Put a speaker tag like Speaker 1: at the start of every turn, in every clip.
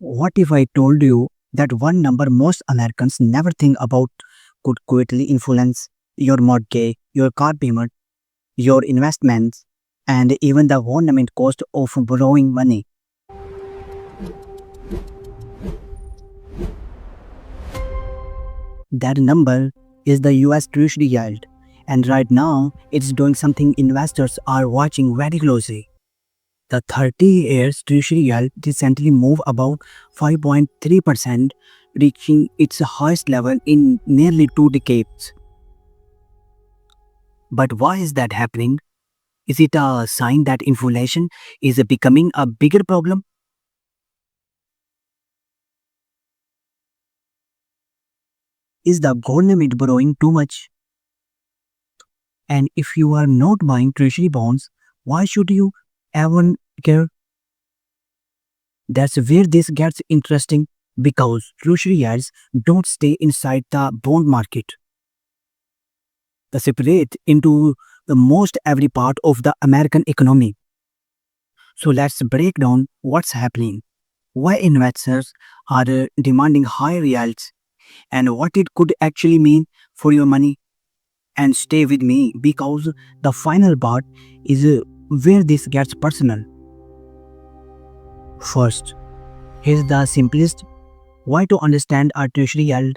Speaker 1: What if I told you that one number most Americans never think about could quickly influence your mortgage, your car payment, your investments, and even the government cost of borrowing money? That number is the US Treasury yield, and right now it's doing something investors are watching very closely. The 30 years Treasury yield recently moved above 5.3%, reaching its highest level in nearly 2 decades. But why is that happening? Is it a sign that inflation is becoming a bigger problem? Is the government borrowing too much? And if you are not buying treasury bonds, why should you even care? That's where this gets interesting because treasury yields don't stay inside the bond market. They separate into the most every part of the American economy. So let's break down what's happening, why investors are demanding higher yields, and what it could actually mean for your money. And stay with me because the final part is where this gets personal. First, here's the simplest why to understand a treasury yield.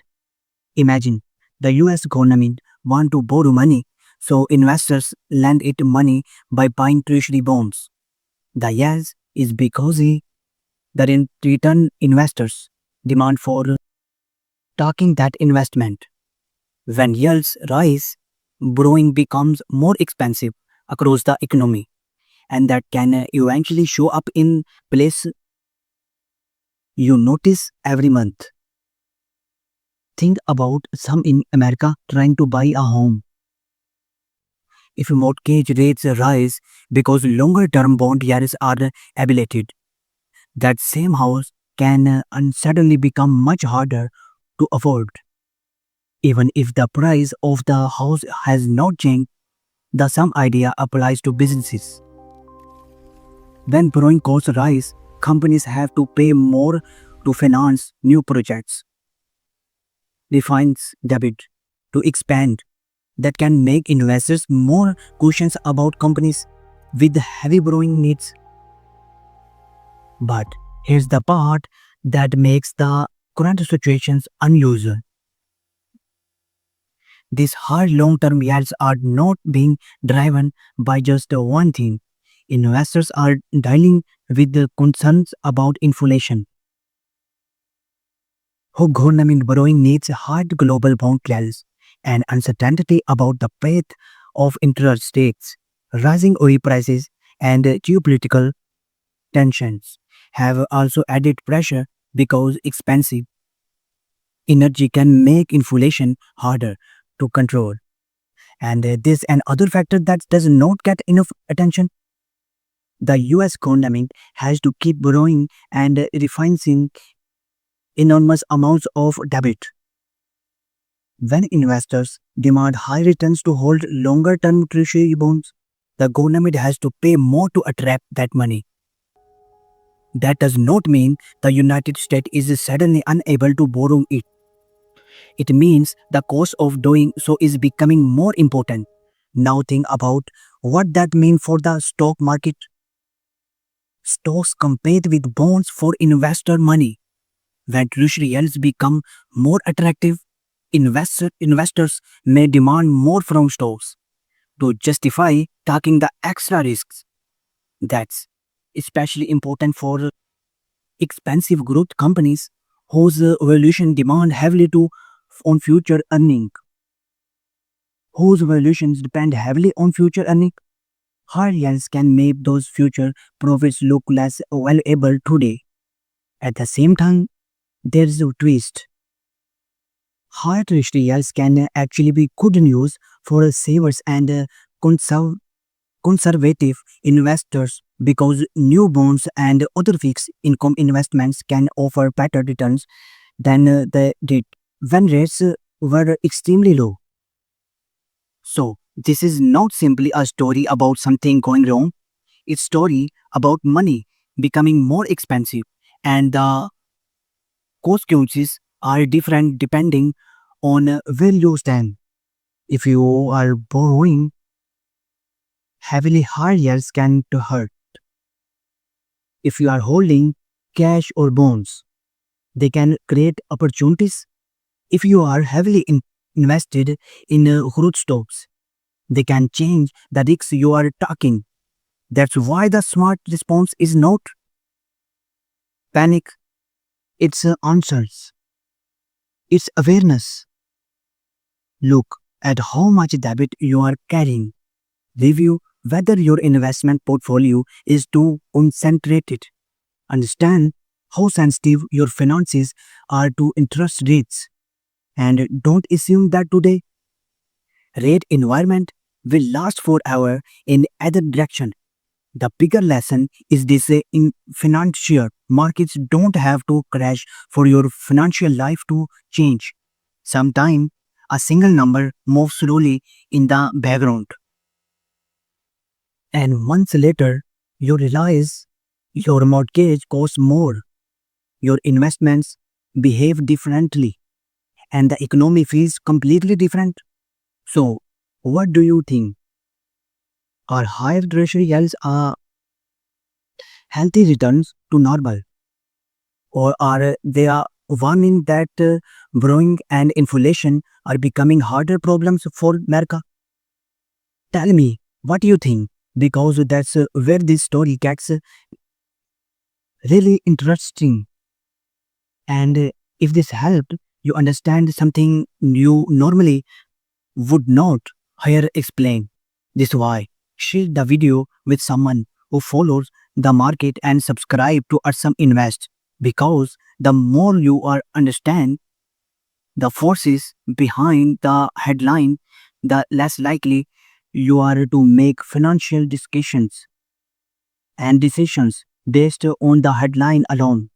Speaker 1: Imagine the US government want to borrow money, so investors lend it money by buying treasury bonds. The yes is because the return investors demand for taking that investment. When yields rise, borrowing becomes more expensive across the economy, and that can eventually show up in place you notice every month. Think about some in America trying to buy a home. If mortgage rates rise because longer term bond years are ablated, that same house can suddenly become much harder to afford. Even if the price of the house has not changed, the same idea applies to businesses. When borrowing costs rise, companies have to pay more to finance new projects, refinance debit, to expand. That can make investors more cautious about companies with heavy borrowing needs. But here's the part that makes the current situations unusual. These hard long-term yields are not being driven by just one thing. Investors are dealing with the concerns about inflation. Who government borrowing needs hard global bond yields and uncertainty about the path of interest rates, rising oil prices, and geopolitical tensions have also added pressure because expensive energy can make inflation harder to control. And this and other factor that does not get enough attention. The US government has to keep borrowing and refinancing enormous amounts of debt. When investors demand high returns to hold longer term treasury bonds, the government has to pay more to attract that money. That does not mean the United States is suddenly unable to borrow it. It means the cost of doing so is becoming more important. Now think about what that means for the stock market. Stocks compete with bonds for investor money. When treasury yields become more attractive, investors may demand more from stocks to justify taking the extra risks. That's especially important for expensive growth companies whose valuation demand heavily to on future earning. Whose valuations depend heavily on future earning. Higher yields can make those future profits look less valuable today. At the same time, there is a twist. Higher treasury yields can actually be good news for savers and conservative investors because new bonds and other fixed income investments can offer better returns than they did when rates were extremely low. So, this is not simply a story about something going wrong, it's a story about money becoming more expensive and the consequences are different depending on where you stand. If you are borrowing heavily, higher yields can to hurt. If you are holding cash or bonds, they can create opportunities. If you are heavily invested in growth stocks, they can change the risks you are taking. That's why the smart response is not panic, it's answers, it's awareness. Look at how much debit you are carrying. Review whether your investment portfolio is too concentrated. Understand how sensitive your finances are to interest rates. And don't assume that today rate environment will last forever in either direction. The bigger lesson is this in financial markets don't have to crash for your financial life to change. Sometimes a single number moves slowly in the background, and months later, you realize your mortgage costs more, your investments behave differently, and the economy feels completely different. So, what do you think? Are higher treasury yields healthy returns to normal, or are they a warning that borrowing and inflation are becoming harder problems for America? Tell me what you think, because that's where this story gets really interesting. And if this helped you understand something you normally would not hear explained, this why share the video with someone who follows the market and subscribe to Arsam Invest, because the more you are understand the forces behind the headline, the less likely you are to make financial decisions based on the headline alone.